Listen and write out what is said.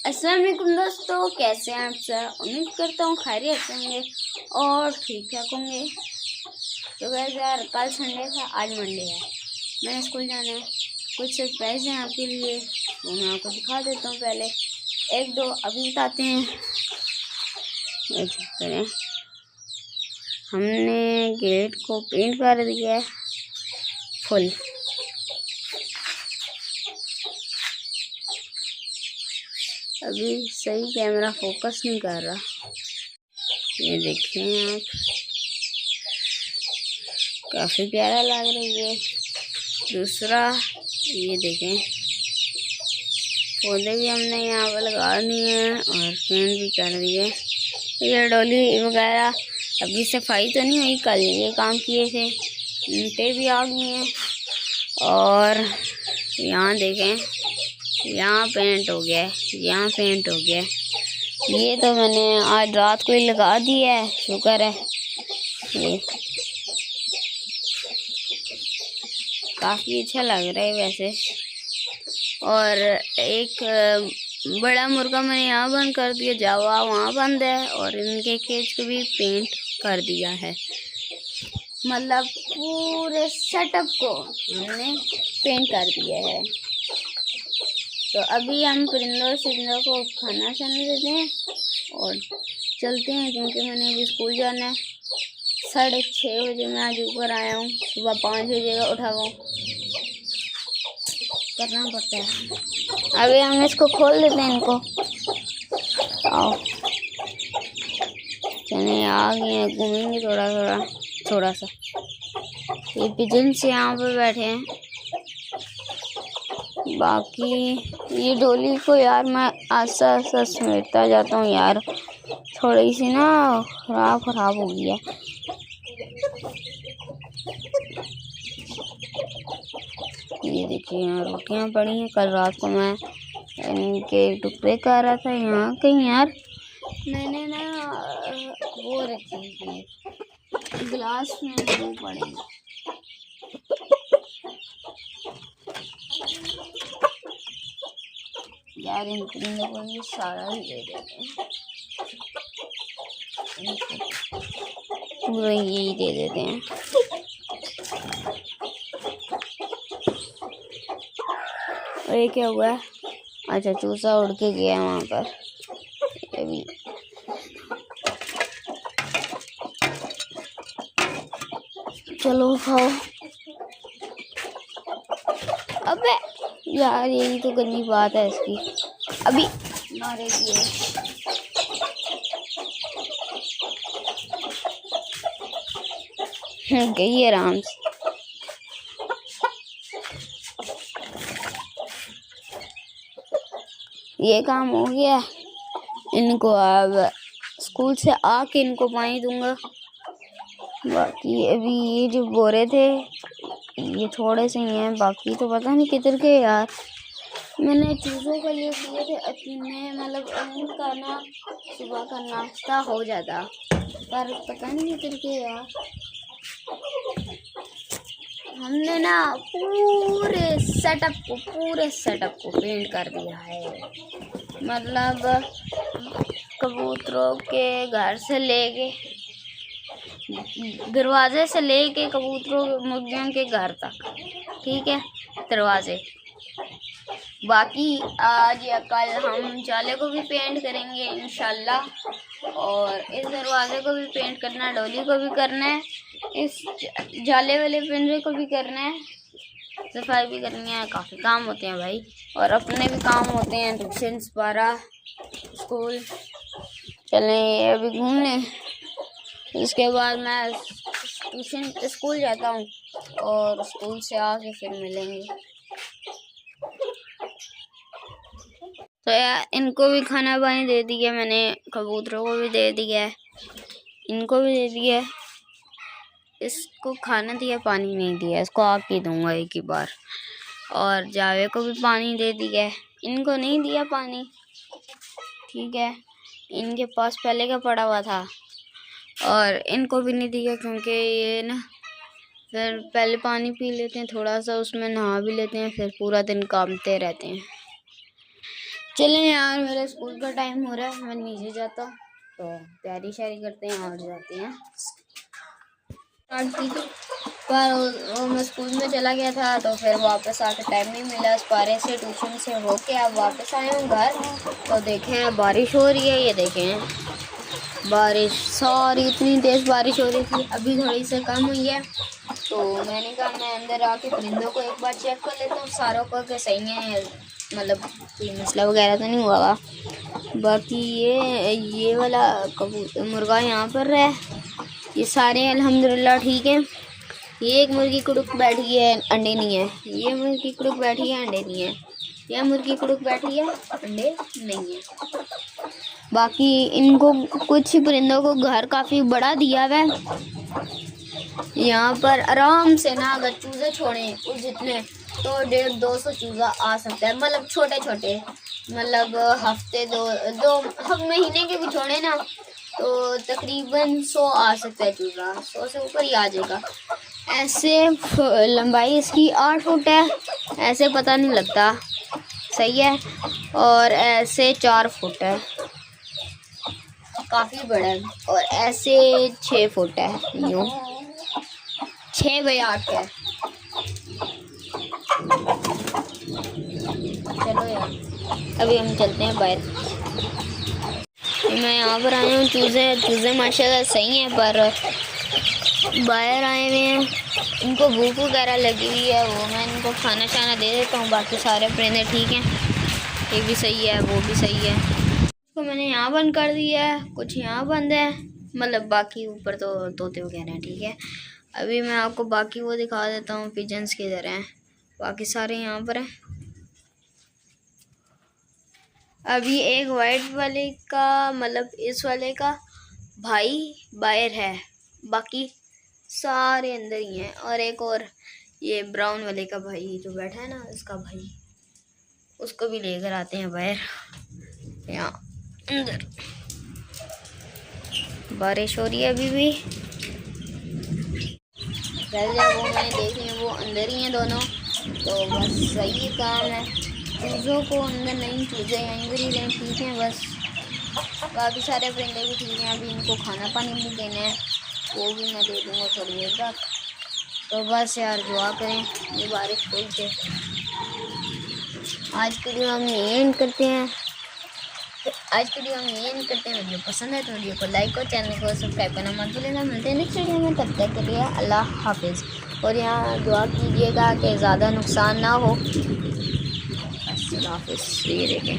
अस्सलाम वालेकुम दोस्तों, कैसे हैं आप सब। उम्मीद करता हूँ खैरियत से होंगे और ठीक ठाक होंगे। तो वैसे यार कल संडे था, आज मंडे है। मैंने स्कूल जाना है, कुछ सरप्राइज हैं आपके लिए, वो मैं आपको दिखा देता हूँ। पहले एक दो अभी बताते हैं। करें, हमने गेट को पेंट कर दिया है फुल। अभी सही कैमरा फोकस नहीं कर रहा, ये देखें आप, काफ़ी प्यारा लग रही है। दूसरा ये देखें, पौधे भी हमने यहाँ पर लगा दिए हैं और पेंट भी कर दिए। ये डोली वगैरह अभी सफाई तो नहीं हुई, कल ये काम किए थे। ईंटें भी आ गई हैं और यहाँ देखें, यहाँ पेंट हो गया है, यहाँ पेंट हो गया है। ये तो मैंने आज रात को ही लगा दिया है, शुक्र है। ये काफ़ी अच्छा लग रहा है वैसे। और एक बड़ा मुर्गा मैंने यहाँ बंद कर दिया, जावा वहाँ बंद है, और इनके केज को भी पेंट कर दिया है। मतलब पूरे सेटअप को हमने पेंट कर दिया है। तो अभी हम परिंदों सिंदों को खाना खाने देते हैं और चलते हैं, क्योंकि मैंने अभी स्कूल जाना है। 6:30 बजे मैं आज ऊपर आया हूँ, सुबह 5 बजे का उठा हूँ, करना पड़ता है। अभी हम इसको खोल देते हैं, इनको आओ चने आ गए हैं, घूमेंगे थोड़ा सा। ये पिजन्स यहाँ पे बैठे हैं। बाकी ये डोली को यार मैं आस्ता आस्ता समेटता जाता हूँ यार, थोड़ी सी ना खराब हो गई है। ये देखिए यहाँ रोटियाँ पड़ी हैं, कल रात को मैं इनके टुकड़े कर रहा था। यहाँ कहीं यार मैंने ना वो रखी थी गिलास में, वो पड़े यार। इन परिंदों को ये सारा ही दे देते हैं, पूरा यही दे देते हैं। और ये क्या हुआ है? अच्छा, चूसा उड़ के गया है वहाँ पर। ये भी चलो खाओ। अबे यार यही तो गंदी बात है इसकी, अभी मारेगी। गई आराम से। ये काम हो गया, इनको अब स्कूल से आके इनको पानी दूंगा। बाकी अभी ये जो बोरे थे ये थोड़े से ही हैं, बाकी तो पता नहीं किधर के यार। मैंने चूज़ों के लिए किए थे अपने, मतलब उनका ना सुबह का नाश्ता हो जाता, पर पता नहीं किधर के यार। हमने ना पूरे सेटअप को पेंट कर दिया है। मतलब कबूतरों के घर से लेके, दरवाजे से लेके कबूतरों मुर्गियों के घर तक, ठीक है, दरवाजे। बाकी आज या कल हम जाले को भी पेंट करेंगे इंशाल्लाह, और इस दरवाजे को भी पेंट करना है, डोली को भी करना है, इस जाले वाले पिंजरे को भी करना है, सफाई भी करनी है। काफ़ी काम होते हैं भाई, और अपने भी काम होते हैं, ट्यूशन, पारा, स्कूल। चलें अभी घूमने, उसके बाद मैं ट्यूशन स्कूल जाता हूँ और स्कूल से आके फिर मिलेंगे। तो यार इनको भी खाना पानी दे दिया मैंने, कबूतरों को भी दे दिया है, इनको भी दे दिया है। इसको खाना दिया, पानी नहीं दिया, इसको आके दूंगा एक ही बार। और जावे को भी पानी दे दिया है, इनको नहीं दिया पानी, ठीक है, इनके पास पहले का पड़ा हुआ था। और इनको भी नहीं दिया, क्योंकि ये ना फिर पहले पानी पी लेते हैं थोड़ा सा, उसमें नहा भी लेते हैं, फिर पूरा दिन कामते रहते हैं। चलें यार, मेरे स्कूल का टाइम हो रहा है, मैं नीचे जाता हूँ तो तैयारी शायरी करते हैं और जाते हैं। पर मैं स्कूल में चला गया था तो फिर वापस आके टाइम नहीं मिला। इस पारे से ट्यूशन से होके अब वापस आए हूँ घर तो देखें बारिश हो रही है। ये देखें बारिश सारी, इतनी तेज़ बारिश हो रही थी, अभी थोड़ी सी कम हुई है। तो मैंने कहा मैं अंदर आके परिंदों को एक बार चेक कर लेता हूँ सारों को कि सही है, मतलब कोई मसला वगैरह तो नहीं हुआ। बाकी ये वाला कबूतर मुर्गा यहाँ पर है, ये सारे अल्हम्दुलिल्लाह ठीक हैं। ये एक मुर्गी कुड़ुक बैठी है, अंडे नहीं है। ये मुर्गी कुड़ुक बैठी है, अंडे नहीं है। यह मुर्गी कुड़ुक बैठी है, अंडे नहीं है। बाकी इनको कुछ परिंदों को घर काफ़ी बड़ा दिया हुआ है। यहाँ पर आराम से ना अगर चूज़े छोड़ें उस जितने तो 150-200 चूज़ा आ सकता है, मतलब छोटे छोटे, मतलब हफ्ते दो महीने के भी छोड़े ना तो तकरीबन 100 आ सकता है चूज़ा, 100 से ऊपर ही आ जाएगा। ऐसे लंबाई इसकी 8 फुट है, ऐसे पता नहीं लगता, सही है। और ऐसे 4 फुट है, काफ़ी बड़ा है। और ऐसे 6 फुट है, यूँ 6 बाई 8 है। चलो यार अभी हम चलते हैं बाहर। मैं यहाँ पर आया हूँ, चूज़े माशाल्लाह सही हैं, पर बाहर आए हुए हैं, इनको भूख वगैरह लगी हुई है, वो मैं इनको खाना शाना दे देता हूँ। बाकी सारे परिंदे ठीक हैं, ये भी सही है, वो भी सही है। इसको मैंने यहाँ बंद कर दिया है, कुछ यहाँ बंद है, मतलब बाकी ऊपर तो तोते वगैरह हैं, ठीक है। अभी मैं आपको बाकी वो दिखा देता हूँ, पिजन्स किधर हैं, बाकी सारे यहाँ पर हैं। अभी एक वाइट वाले का, मतलब इस वाले का भाई बाहर है, बाकी सारे अंदर ही हैं। और एक और ये ब्राउन वाले का भाई जो बैठा है ना, इसका भाई, उसको भी लेकर आते हैं बाहर। यहाँ अंदर बारिश हो रही है अभी भी, वो मैंने देखे वो अंदर ही हैं दोनों, तो बस सही काम है। चूज़ों को अंदर नहीं, चूज़े यहीं पर ही रहें, ठीक हैं बस। बाकी सारे परिंदे भी ठीक हैं, अभी इनको खाना पानी भी देना है, वो भी मैं दे दूँगा थोड़ी देर तक। तो बस यार दुआ करें ये बारिश खुल के। आज के वीडियो हम एंड करते हैं, वीडियो पसंद है तो वीडियो को लाइक और चैनल को सब्सक्राइब करना मत भूलिएगा। मिलते हैं नेक्स्ट वीडियो में, तब तक के लिए अल्लाह हाफिज़। और यहाँ दुआ कीजिएगा कि ज़्यादा नुकसान ना हो। अल्लाह हाफिज़। ये देखें।